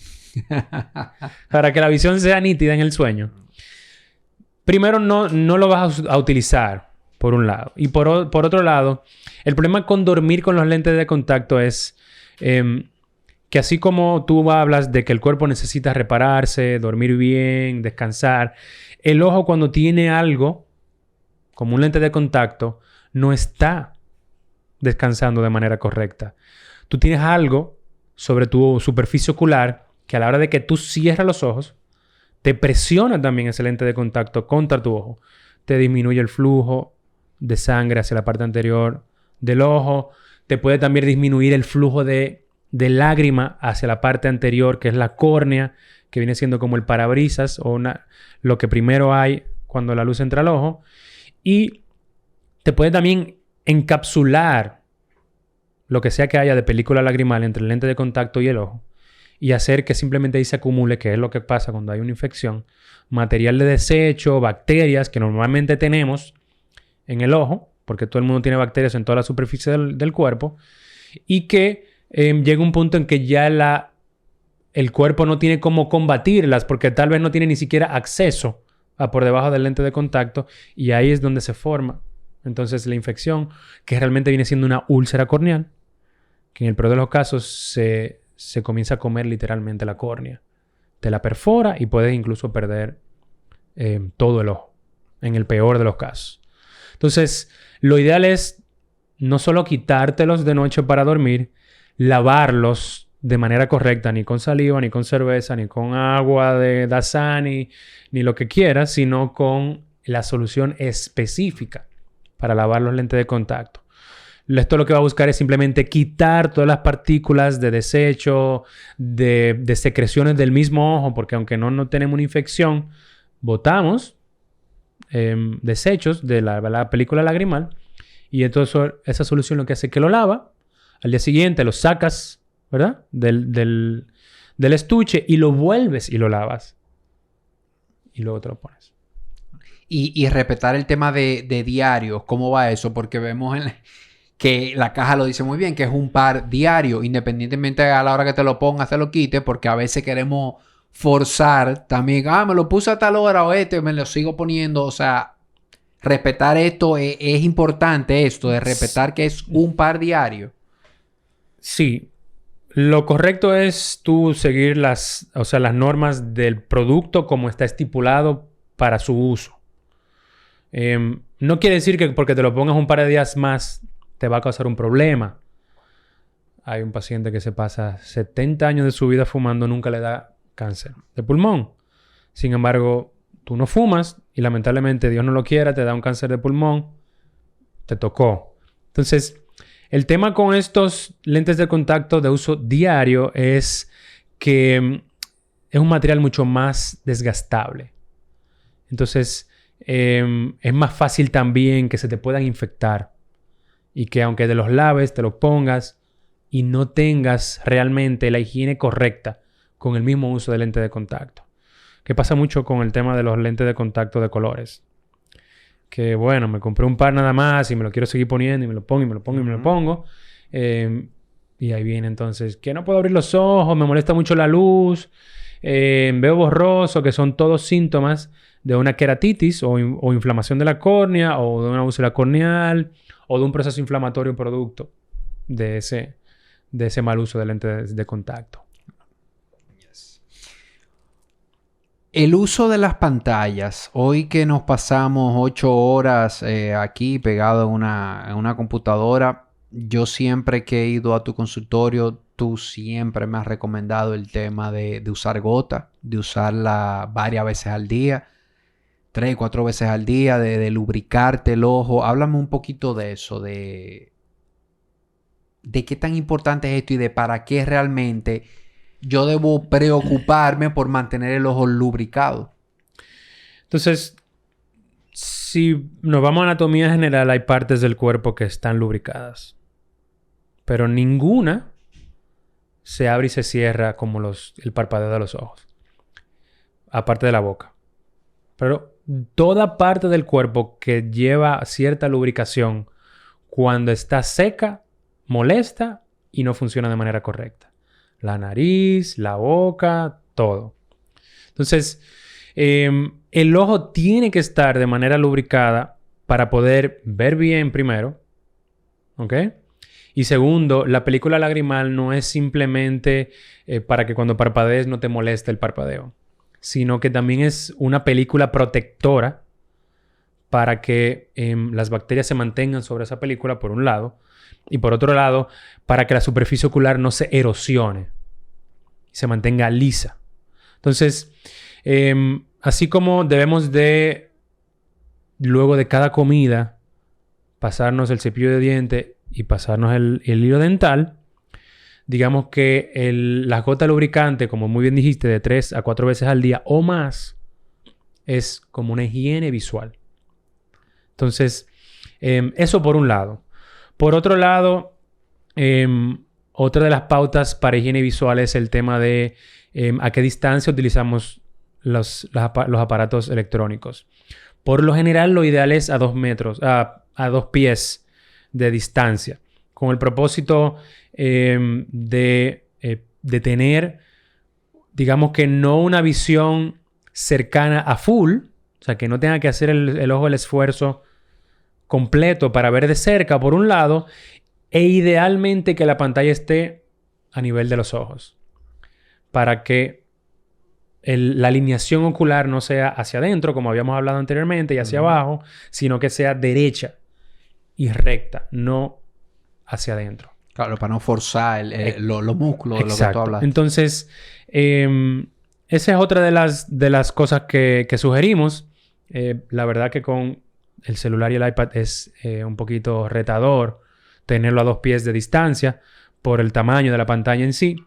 Para que la visión sea nítida en el sueño. Primero, no lo vas a utilizar, por un lado. Y por otro lado, el problema con dormir con los lentes de contacto es que así como tú hablas de que el cuerpo necesita repararse, dormir bien, descansar, el ojo cuando tiene algo, como un lente de contacto, no está descansando de manera correcta. Tú tienes algo sobre tu superficie ocular que a la hora de que tú cierras los ojos, te presiona también ese lente de contacto contra tu ojo. Te disminuye el flujo de sangre hacia la parte anterior del ojo. Te puede también disminuir el flujo de lágrima hacia la parte anterior, que es la córnea, que viene siendo como el parabrisas o lo que primero hay cuando la luz entra al ojo. Y te puede también encapsular lo que sea que haya de película lagrimal entre el lente de contacto y el ojo y hacer que simplemente ahí se acumule, que es lo que pasa cuando hay una infección, material de desecho, bacterias que normalmente tenemos en el ojo, porque todo el mundo tiene bacterias en toda la superficie del cuerpo, y que llega un punto en que ya el cuerpo no tiene cómo combatirlas porque tal vez no tiene ni siquiera acceso a por debajo del lente de contacto, y ahí es donde se forma entonces la infección, que realmente viene siendo una úlcera corneal, que en el peor de los casos se comienza a comer literalmente la córnea. Te la perfora y puedes incluso perder todo el ojo, en el peor de los casos. Entonces, lo ideal es no solo quitártelos de noche para dormir, lavarlos de manera correcta, ni con saliva, ni con cerveza, ni con agua de Dasani, ni lo que quieras, sino con la solución específica para lavar los lentes de contacto. Esto lo que va a buscar es simplemente quitar todas las partículas de desecho, de secreciones del mismo ojo, porque aunque no tenemos una infección, botamos desechos de la película lagrimal, y entonces esa solución lo que hace es que lo lava, al día siguiente lo sacas, ¿verdad? Del estuche y lo vuelves y lo lavas. Y luego te lo pones. Y respetar el tema de diarios. ¿Cómo va eso? Porque vemos que la caja lo dice muy bien, que es un par diario, independientemente a la hora que te lo pongas, te lo quites, porque a veces queremos forzar también. Me lo puse a tal hora o me lo sigo poniendo. O sea, respetar esto es importante, esto de respetar que es un par diario. Sí. Lo correcto es tú seguir las normas del producto como está estipulado para su uso. No quiere decir que porque te lo pongas un par de días más te va a causar un problema. Hay un paciente que se pasa 70 años de su vida fumando, nunca le da cáncer de pulmón. Sin embargo, tú no fumas y lamentablemente, Dios no lo quiera, te da un cáncer de pulmón. Te tocó. Entonces, el tema con estos lentes de contacto de uso diario es que es un material mucho más desgastable. Entonces, es más fácil también que se te puedan infectar y que aunque te los laves, te los pongas y no tengas realmente la higiene correcta con el mismo uso de lente de contacto. Que pasa mucho con el tema de los lentes de contacto de colores. Que bueno, me compré un par nada más y me lo quiero seguir poniendo y me lo pongo y me lo pongo y me lo pongo. Y ahí viene entonces que no puedo abrir los ojos, me molesta mucho la luz, veo borroso, que son todos síntomas de una queratitis o inflamación de la córnea o de una úlcera corneal o de un proceso inflamatorio producto de ese de ese mal uso de lentes de contacto. El uso de las pantallas. Hoy que nos pasamos 8 horas aquí pegado en una computadora, yo siempre que he ido a tu consultorio, tú siempre me has recomendado el tema de usar gota, de usarla varias veces al día, 3, 4 veces al día, de lubricarte el ojo. Háblame un poquito de eso, de qué tan importante es esto y de para qué realmente yo debo preocuparme por mantener el ojo lubricado. Entonces, si nos vamos a anatomía general, hay partes del cuerpo que están lubricadas. Pero ninguna se abre y se cierra como el parpadeo de los ojos. Aparte de la boca. Pero toda parte del cuerpo que lleva cierta lubricación, cuando está seca, molesta y no funciona de manera correcta. La nariz, la boca, todo. Entonces, el ojo tiene que estar de manera lubricada para poder ver bien primero. ¿Ok? Y segundo, la película lagrimal no es simplemente para que cuando parpadees no te moleste el parpadeo, sino que también es una película protectora para que las bacterias se mantengan sobre esa película, por un lado, y por otro lado, para que la superficie ocular no se erosione y se mantenga lisa. Entonces, así como debemos de, luego de cada comida, pasarnos el cepillo de dientes y pasarnos el hilo dental, digamos que la gota lubricante, como muy bien dijiste, de 3 a 4 veces al día o más, es como una higiene visual. Entonces, eso por un lado. Por otro lado, otra de las pautas para higiene visual es el tema de a qué distancia utilizamos los aparatos electrónicos. Por lo general, lo ideal es a 2 metros, a 2 pies de distancia, con el propósito de tener, digamos que no una visión cercana a full, o sea, que no tenga que hacer el ojo el esfuerzo completo para ver de cerca, por un lado, e idealmente que la pantalla esté a nivel de los ojos, para que la alineación ocular no sea hacia adentro, como habíamos hablado anteriormente, y hacia abajo, sino que sea derecha y recta, no hacia adentro. Claro, para no forzar los músculos de lo que tú hablas. Entonces, esa es otra de las cosas que sugerimos. La verdad que con el celular y el iPad es un poquito retador tenerlo a 2 pies de distancia por el tamaño de la pantalla en sí,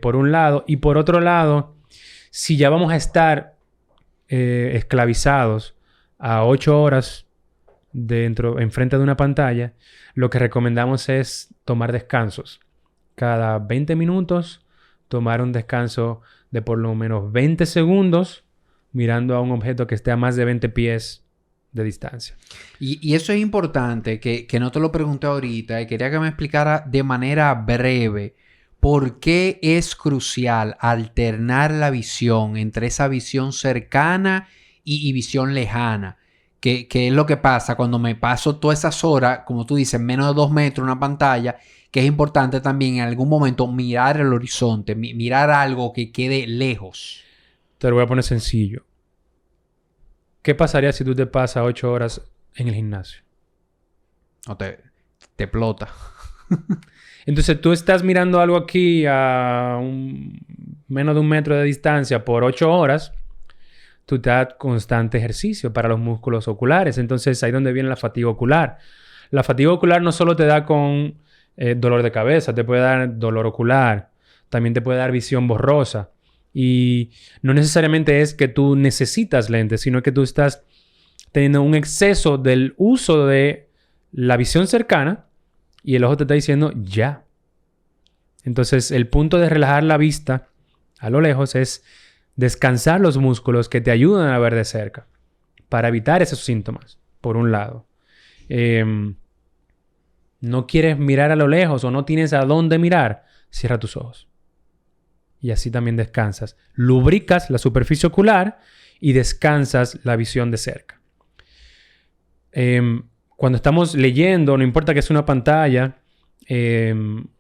por un lado. Y por otro lado, si ya vamos a estar esclavizados a 8 horas enfrente de una pantalla, lo que recomendamos es tomar descansos. Cada 20 minutos, tomar un descanso de por lo menos 20 segundos mirando a un objeto que esté a más de 20 pies de distancia. Y eso es importante, que no te lo pregunté ahorita y quería que me explicara de manera breve por qué es crucial alternar la visión entre esa visión cercana y visión lejana. ¿Qué es lo que pasa cuando me paso todas esas horas, como tú dices, menos de 2 metros una pantalla? Que es importante también en algún momento mirar el horizonte, mirar algo que quede lejos. Te lo voy a poner sencillo. ¿Qué pasaría si tú te pasas 8 horas en el gimnasio? No te explota. Entonces tú estás mirando algo aquí a menos de 1 metro de distancia por 8 horas. Tú te das constante ejercicio para los músculos oculares. Entonces ahí es donde viene la fatiga ocular. La fatiga ocular no solo te da con dolor de cabeza, te puede dar dolor ocular. También te puede dar visión borrosa. Y no necesariamente es que tú necesitas lentes, sino que tú estás teniendo un exceso del uso de la visión cercana y el ojo te está diciendo ya. Entonces el punto de relajar la vista a lo lejos es descansar los músculos que te ayudan a ver de cerca para evitar esos síntomas, por un lado. No quieres mirar a lo lejos o no tienes a dónde mirar, cierra tus ojos. Y así también descansas. Lubricas la superficie ocular y descansas la visión de cerca. Cuando estamos leyendo, no importa que sea una pantalla,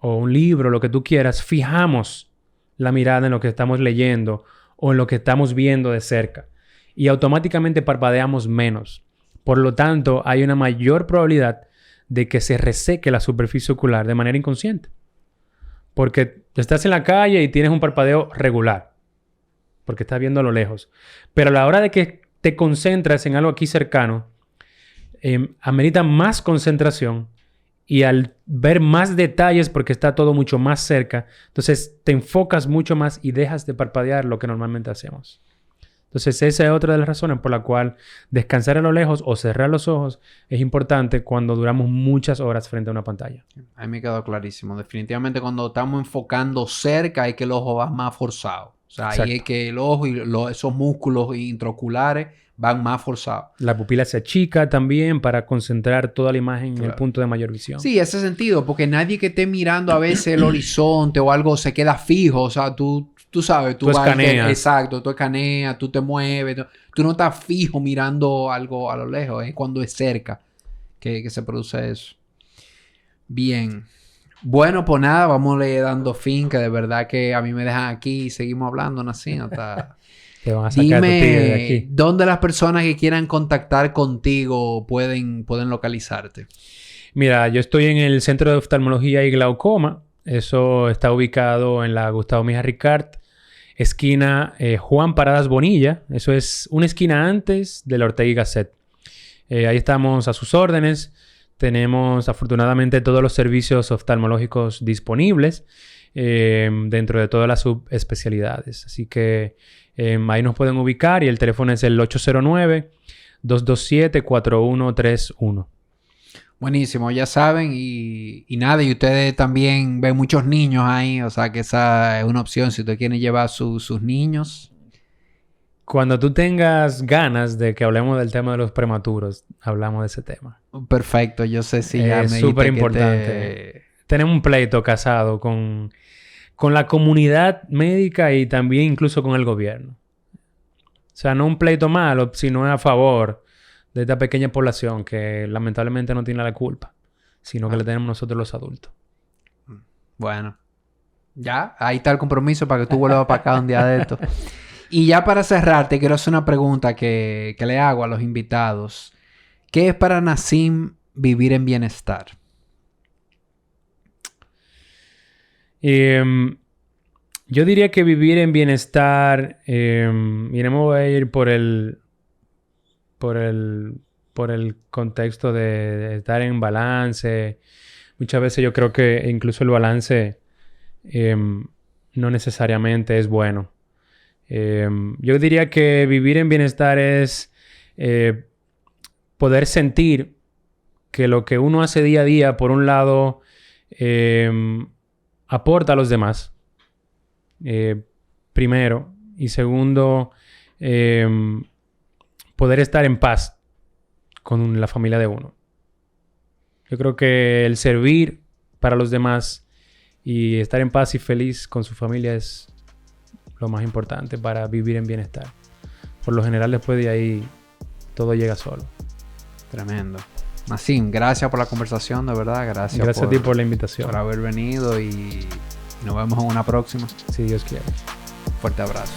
o un libro, lo que tú quieras, fijamos la mirada en lo que estamos leyendo o en lo que estamos viendo de cerca y automáticamente parpadeamos menos. Por lo tanto, hay una mayor probabilidad de que se reseque la superficie ocular de manera inconsciente. Porque estás en la calle y tienes un parpadeo regular, porque estás viendo a lo lejos. Pero a la hora de que te concentras en algo aquí cercano, amerita más concentración y al ver más detalles porque está todo mucho más cerca, entonces te enfocas mucho más y dejas de parpadear lo que normalmente hacemos. Entonces esa es otra de las razones por la cual descansar a lo lejos o cerrar los ojos es importante cuando duramos muchas horas frente a una pantalla. A mí me quedó clarísimo. Definitivamente cuando estamos enfocando cerca es que el ojo va más forzado. O sea, ahí es que el ojo y esos músculos intraoculares van más forzados. La pupila se achica también para concentrar toda la imagen en el punto de mayor visión. Sí, ese sentido, porque nadie que esté mirando a veces el horizonte o algo se queda fijo. O sea, tú sabes, tú escaneas. Exacto, tú escaneas, tú te mueves. Tú no estás fijo mirando algo a lo lejos. Es cuando es cerca que se produce eso. Bien. Bueno, pues nada, vamos dando fin, que de verdad que a mí me dejan aquí y seguimos hablando, Nassim, hasta... Te van a sacar tu tigre de aquí. Dime, ¿dónde las personas que quieran contactar contigo pueden localizarte? Mira, yo estoy en el Centro de Oftalmología y Glaucoma. Eso está ubicado en la Gustavo Mija Ricard, esquina Juan Paradas Bonilla. Eso es una esquina antes de la Ortega y Gasset. Ahí estamos a sus órdenes. Tenemos afortunadamente todos los servicios oftalmológicos disponibles dentro de todas las subespecialidades. Así que ahí nos pueden ubicar y el teléfono es el 809-227-4131. Buenísimo, ya saben. Y nada, y ustedes también ven muchos niños ahí. O sea que esa es una opción si ustedes quieren llevar sus niños. Cuando tú tengas ganas de que hablemos del tema de los prematuros, hablamos de ese tema. Perfecto, yo sé si ya me es súper importante. Tenemos un pleito casado con la comunidad médica y también incluso con el gobierno. O sea, no un pleito malo, sino a favor de esta pequeña población que lamentablemente no tiene la culpa, sino que le tenemos nosotros los adultos. Bueno, ya, ahí está el compromiso para que tú vuelvas para acá un día de esto. Y ya para cerrar, te quiero hacer una pregunta que le hago a los invitados. ¿Qué es para Nassim vivir en bienestar? Yo diría que vivir en bienestar, iremos a ir por el contexto de estar en balance. Muchas veces yo creo que incluso el balance no necesariamente es bueno. Yo diría que vivir en bienestar es poder sentir que lo que uno hace día a día, por un lado, aporta a los demás, primero, y segundo, poder estar en paz con la familia de uno. Yo creo que el servir para los demás y estar en paz y feliz con su familia es lo más importante para vivir en bienestar. Por lo general, después de ahí, todo llega solo. Tremendo. Nassim, gracias por la conversación, de verdad. Gracias a ti por la invitación. Por haber venido y nos vemos en una próxima. Si Dios quiere. Fuerte abrazo.